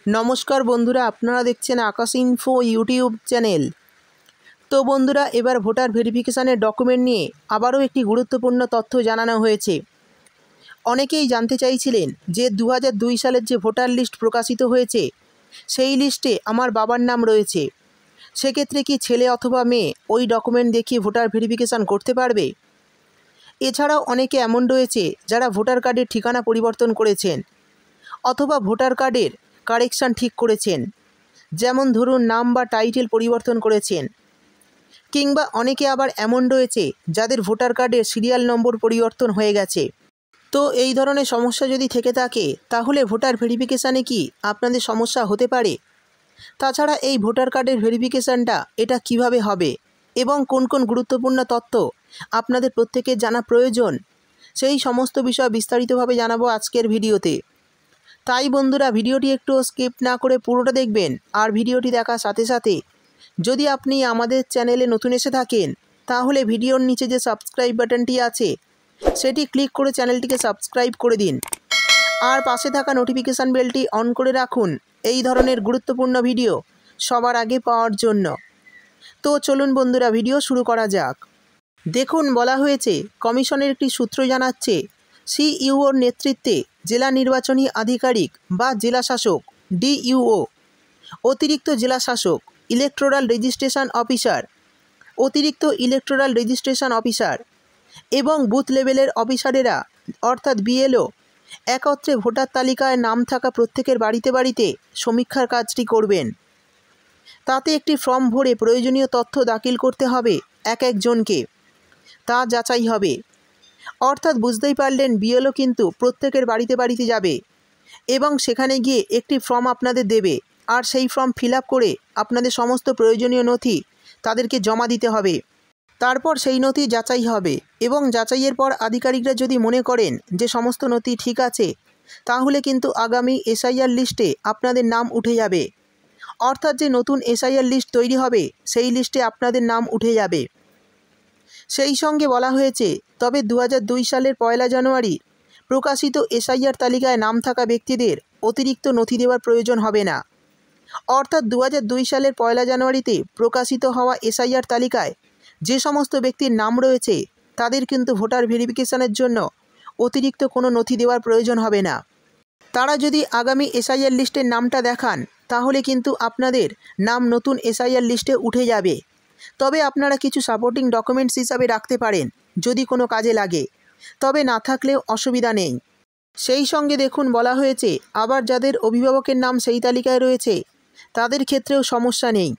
নমস্কার বন্ধুরা, আপনারা দেখছেন আকাশ ইনফো ইউটিউব চ্যানেল। তো বন্ধুরা, এবার ভোটার ভেরিফিকেশানের ডকুমেন্ট নিয়ে আবারও একটি গুরুত্বপূর্ণ তথ্য জানানো হয়েছে। অনেকেই জানতে চাইছিলেন যে 2002 সালের যে ভোটার লিস্ট প্রকাশিত হয়েছে সেই লিস্টে আমার বাবার নাম রয়েছে, সেক্ষেত্রে কি ছেলে অথবা মেয়ে ওই ডকুমেন্ট দেখিয়ে ভোটার ভেরিফিকেশান করতে পারবে? এছাড়াও অনেকে এমন রয়েছে যারা ভোটার কার্ডের ঠিকানা পরিবর্তন করেছেন অথবা ভোটার কার্ডের কারেকশান ঠিক করেছেন, যেমন ধরুন নাম বা টাইটেল পরিবর্তন করেছেন, কিংবা অনেকে আবার এমন রয়েছে যাদের ভোটার কার্ডের সিরিয়াল নম্বর পরিবর্তন হয়ে গেছে। তো এই ধরনের সমস্যা যদি থেকে থাকে তাহলে ভোটার ভেরিফিকেশানে কি আপনাদের সমস্যা হতে পারে? তাছাড়া এই ভোটার কার্ডের ভেরিফিকেশানটা এটা কিভাবে হবে এবং কোন কোন গুরুত্বপূর্ণ তথ্য আপনাদের প্রত্যেকের জানা প্রয়োজন, সেই সমস্ত বিষয় বিস্তারিতভাবে জানাবো আজকের ভিডিওতে। তাই বন্ধুরা, ভিডিওটি একটু স্কিপ না করে পুরোটা দেখবেন। আর ভিডিওটি দেখার সাথে সাথে যদি আপনি আমাদের চ্যানেলে নতুন এসে থাকেন তাহলে ভিডিওর নিচে যে সাবস্ক্রাইব বাটনটি আছে সেটি ক্লিক করে চ্যানেলটিকে সাবস্ক্রাইব করে দিন, আর পাশে থাকা নোটিফিকেশান বেলটি অন করে রাখুন এই ধরনের গুরুত্বপূর্ণ ভিডিও সবার আগে পাওয়ার জন্য। তো চলুন বন্ধুরা, ভিডিও শুরু করা যাক। দেখুন, বলা হয়েছে কমিশনের একটি সূত্র জানাচ্ছে সিইউওর নেতৃত্বে জেলা নির্বাচনী আধিকারিক বা জেলা শাসক ডিইউও, অতিরিক্ত জেলা শাসক ইলেকটোরাল রেজিস্ট্রেশন অফিসার, অতিরিক্ত ইলেকটোরাল রেজিস্ট্রেশন অফিসার এবং বুথ লেভেলের অফিসারেরা অর্থাৎ বিএলও একত্রে ভোটার তালিকায় নাম থাকা প্রত্যেকের বাড়িতে বাড়িতে সমীক্ষার কাজটি করবেন। তাতে একটি ফর্ম ভরে প্রয়োজনীয় তথ্য দাখিল করতে হবে এক একজনকে, তা যাচাই হবে। অর্থাৎ বুঝতেই পারলেন, বিএলও কিন্তু প্রত্যেকের বাড়িতে বাড়িতে যাবে এবং সেখানে গিয়ে একটি ফর্ম আপনাদের দেবে, আর সেই ফর্ম ফিল আপ করে আপনাদের সমস্ত প্রয়োজনীয় নথি তাদেরকে জমা দিতে হবে। তারপর সেই নথি যাচাই হবে এবং যাচাইয়ের পর আধিকারিকরা যদি মনে করেন যে সমস্ত নথি ঠিক আছে তাহলে কিন্তু আগামী এসআইআর লিস্টে আপনাদের নাম উঠে যাবে। অর্থাৎ যে নতুন এসআইআর লিস্ট তৈরি হবে সেই লিস্টে আপনাদের নাম উঠে যাবে। সেই সঙ্গে বলা হয়েছে, তবে 2002 সালের 1 জানুয়ারি প্রকাশিত এসআইআর তালিকায় নাম থাকা ব্যক্তিদের অতিরিক্ত নথি দেওয়ার প্রয়োজন হবে না। অর্থাৎ 2002 সালের 1 জানুয়ারিতে প্রকাশিত হওয়া এসআইআর তালিকায় যে সমস্ত ব্যক্তির নাম রয়েছে তাদের কিন্তু ভোটার ভেরিফিকেশানের জন্য অতিরিক্ত কোনো নথি দেওয়ার প্রয়োজন হবে না। তারা যদি আগামী এসআইআর লিস্টের নামটা দেখান তাহলে কিন্তু আপনাদের নাম নতুন এসআইআর লিস্টে উঠে যাবে। তবে আপনারা কিছু সাপোর্টিং ডকুমেন্টস হিসাবে রাখতে পারেন যদি কোনো কাজে লাগে, তবে না থাকলেও অসুবিধা নেই। সেই সঙ্গে দেখুন, বলা হয়েছে আবার যাদের অভিভাবকের নাম সেই তালিকায় রয়েছে তাদের ক্ষেত্রেও সমস্যা নেই।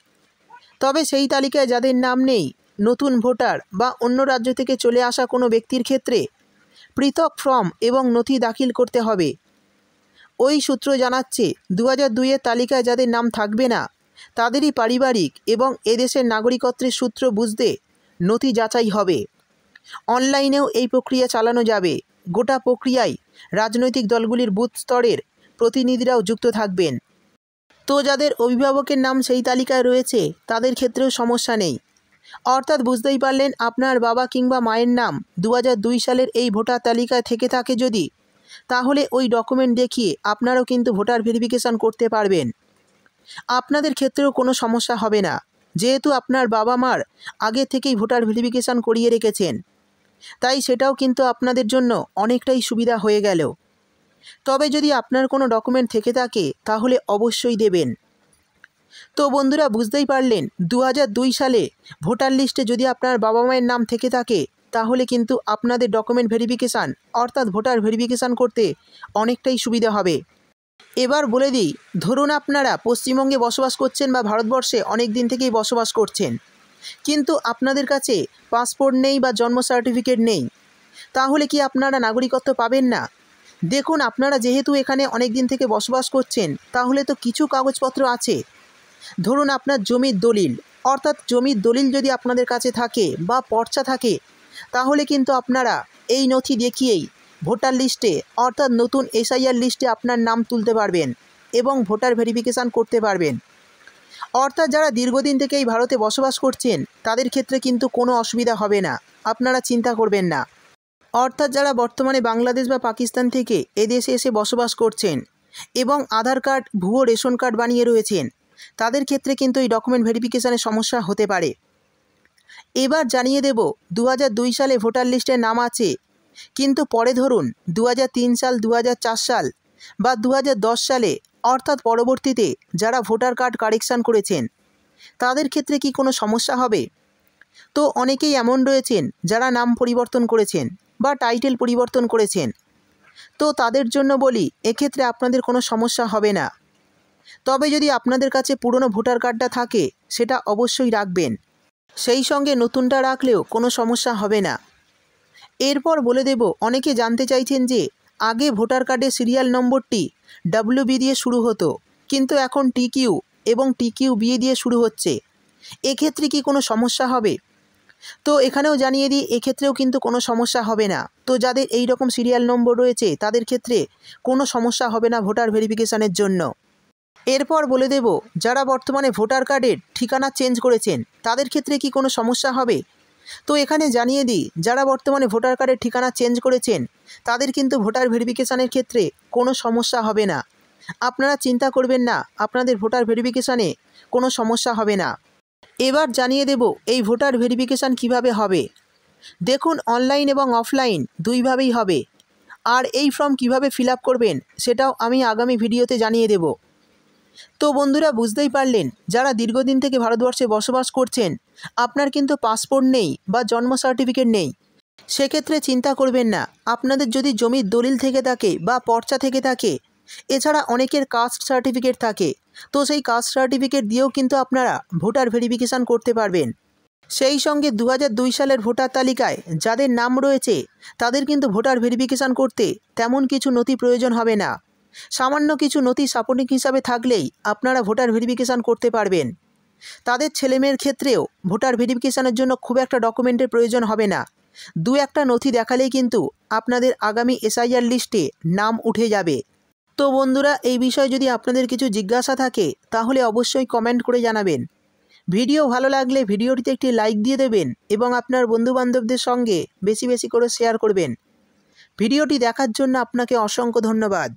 তবে সেই তালিকায় যাদের নাম নেই, নতুন ভোটার বা অন্য রাজ্য থেকে চলে আসা কোনো ব্যক্তির ক্ষেত্রে পৃথক ফর্ম এবং নথি দাখিল করতে হবে। ওই সূত্র জানাচ্ছে 2002-এর তালিকায় যাদের নাম থাকবে না তাদেরই পারিবারিক এবং এদেশের নাগরিকত্বের সূত্র বুঝতে নথি যাচাই হবে। অনলাইনেও এই প্রক্রিয়া চালানো যাবে। গোটা প্রক্রিয়ায় রাজনৈতিক দলগুলির বুথ স্তরের প্রতিনিধিরাও যুক্ত থাকবেন। তো যাদের অভিভাবকের নাম সেই তালিকায় রয়েছে তাদের ক্ষেত্রেও সমস্যা নেই। অর্থাৎ বুঝতেই পারলেন, আপনার বাবা কিংবা মায়ের নাম 2002 সালের এই ভোটার তালিকায় থেকে থাকে যদি, তাহলে ওই ডকুমেন্ট দেখিয়ে আপনারাও কিন্তু ভোটার ভেরিফিকেশান করতে পারবেন। আপনাদের ক্ষেত্রেও কোনো সমস্যা হবে না, যেহেতু আপনার বাবা মার আগে থেকেই ভোটার ভেরিফিকেশান করিয়ে রেখেছেন, তাই সেটাও কিন্তু আপনাদের জন্য অনেকটাই সুবিধা হয়ে গেল। তবে যদি আপনার কোনো ডকুমেন্ট থেকে থাকে তাহলে অবশ্যই দেবেন। তো বন্ধুরা, বুঝতেই পারলেন 2002 সালে ভোটার লিস্টে যদি আপনার বাবা মায়ের নাম থেকে থাকে তাহলে কিন্তু আপনাদের ডকুমেন্ট ভেরিফিকেশান অর্থাৎ ভোটার ভেরিফিকেশান করতে অনেকটাই সুবিধা হবে। এবার বলে দিই, ধরুন আপনারা পশ্চিমবঙ্গে বসবাস করছেন বা ভারতবর্ষে অনেক দিন থেকেই বসবাস করছেন, কিন্তু আপনাদের কাছে পাসপোর্ট নেই বা জন্ম সার্টিফিকেট নেই, তাহলে কি আপনারা নাগরিকত্ব পাবেন না? দেখুন, আপনারা যেহেতু এখানে অনেক দিন থেকে বসবাস করছেন তাহলে তো কিছু কাগজপত্র আছে। ধরুন আপনার জমির দলিল, অর্থাৎ জমির দলিল যদি আপনাদের কাছে থাকে বা পর্চা থাকে তাহলে কিন্তু আপনারা এই নথি দেখিয়েই ভোটার লিস্টে অর্থাৎ নতুন এসআইআর লিস্টে আপনার নাম তুলতে পারবেন এবং ভোটার ভেরিফিকেশান করতে পারবেন। অর্থাৎ যারা দীর্ঘদিন থেকে এই ভারতে বসবাস করছেন তাদের ক্ষেত্রে কিন্তু কোনো অসুবিধা হবে না, আপনারা চিন্তা করবেন না। অর্থাৎ যারা বর্তমানে বাংলাদেশ বা পাকিস্তান থেকে এদেশে এসে বসবাস করছেন এবং আধার কার্ড ভুয়ো রেশন কার্ড বানিয়ে রয়েছেন, তাদের ক্ষেত্রে কিন্তু এই ডকুমেন্ট ভেরিফিকেশানে সমস্যা হতে পারে। এবার জানিয়ে দেব 2002 সালে ভোটার লিস্টে নাম আছে, কিন্তু পরে ধরুন 2003 সাল, 2004 সাল বা 2010 সালে অর্থাৎ পরবর্তীতে যারা ভোটার কার্ড কারেকশান করেছেন তাদের ক্ষেত্রে কি কোনো সমস্যা হবে? তো অনেকেই এমন রয়েছেন যারা নাম পরিবর্তন করেছেন বা টাইটেল পরিবর্তন করেছেন, তো তাদের জন্য বলি এক্ষেত্রে আপনাদের কোনো সমস্যা হবে না। তবে যদি আপনাদের কাছে পুরনো ভোটার কার্ডটা থাকে সেটা অবশ্যই রাখবেন, সেই সঙ্গে নতুনটা রাখলেও কোনো সমস্যা হবে না। এরপর বলে দেব, অনেকে জানতে চাইছেন যে আগে ভোটার কার্ডের সিরিয়াল নম্বরটি WB দিয়ে শুরু হতো, কিন্তু এখন TQ এবং TQB দিয়ে শুরু হচ্ছে, এক্ষেত্রে কি কোনো সমস্যা হবে? তো এখানেও জানিয়ে দিই, এক্ষেত্রেও কিন্তু কোনো সমস্যা হবে না। তো যাদের এই রকম সিরিয়াল নম্বর রয়েছে তাদের ক্ষেত্রে কোনো সমস্যা হবে না ভোটার ভেরিফিকেশানের জন্য। এরপর বলে দেব, যারা বর্তমানে ভোটার কার্ডের ঠিকানা চেঞ্জ করেছেন তাদের ক্ষেত্রে কি কোনো সমস্যা হবে? তো এখানে জানিয়ে দিই, যারা বর্তমানে ভোটার কার্ডের ঠিকানা চেঞ্জ করেছেন তাদের কিন্তু ভোটার ভেরিফিকেশানের ক্ষেত্রে কোনো সমস্যা হবে না। আপনারা চিন্তা করবেন না, আপনাদের ভোটার ভেরিফিকেশানে কোনো সমস্যা হবে না। এবার জানিয়ে দেব এই ভোটার ভেরিফিকেশান কিভাবে হবে। দেখুন, অনলাইন এবং অফলাইন দুইভাবেই হবে, আর এই ফর্ম কিভাবে ফিল আপ করবেন সেটাও আমি আগামী ভিডিওতে জানিয়ে দেব। তো বন্ধুরা, বুঝতেই পারলেন, যারা দীর্ঘদিন থেকে ভারতবর্ষে বসবাস করছেন, আপনার কিন্তু পাসপোর্ট নেই বা জন্ম সার্টিফিকেট নেই, সেক্ষেত্রে চিন্তা করবেন না। আপনাদের যদি জমির দলিল থেকে থাকে বা পর্চা থেকে থাকে, এছাড়া অনেকের কাস্ট সার্টিফিকেট থাকে, তো সেই কাস্ট সার্টিফিকেট দিয়েও কিন্তু আপনারা ভোটার ভেরিফিকেশান করতে পারবেন। সেই সঙ্গে 2002 সালের ভোটার তালিকায় যাদের নাম রয়েছে তাদের কিন্তু ভোটার ভেরিফিকেশান করতে তেমন কিছু নথি প্রয়োজন হবে না। সামান্য কিছু নথি সাপোর্টিং হিসাবে থাকলেই আপনারা ভোটার ভেরিফিকেশান করতে পারবেন। তাদের ছেলেমেয়ের ক্ষেত্রেও ভোটার ভেরিফিকেশানের জন্য খুব একটা ডকুমেন্টের প্রয়োজন হবে না, দু একটা নথি দেখালেই কিন্তু আপনাদের আগামী SIR লিস্টে নাম উঠে যাবে। তো বন্ধুরা, এই বিষয়ে যদি আপনাদের কিছু জিজ্ঞাসা থাকে তাহলে অবশ্যই কমেন্ট করে জানাবেন। ভিডিও ভালো লাগলে ভিডিওটিতে একটি লাইক দিয়ে দেবেন এবং আপনার বন্ধুবান্ধবদের সঙ্গে বেশি বেশি করে শেয়ার করবেন। ভিডিওটি দেখার জন্য আপনাকে অসংখ্য ধন্যবাদ।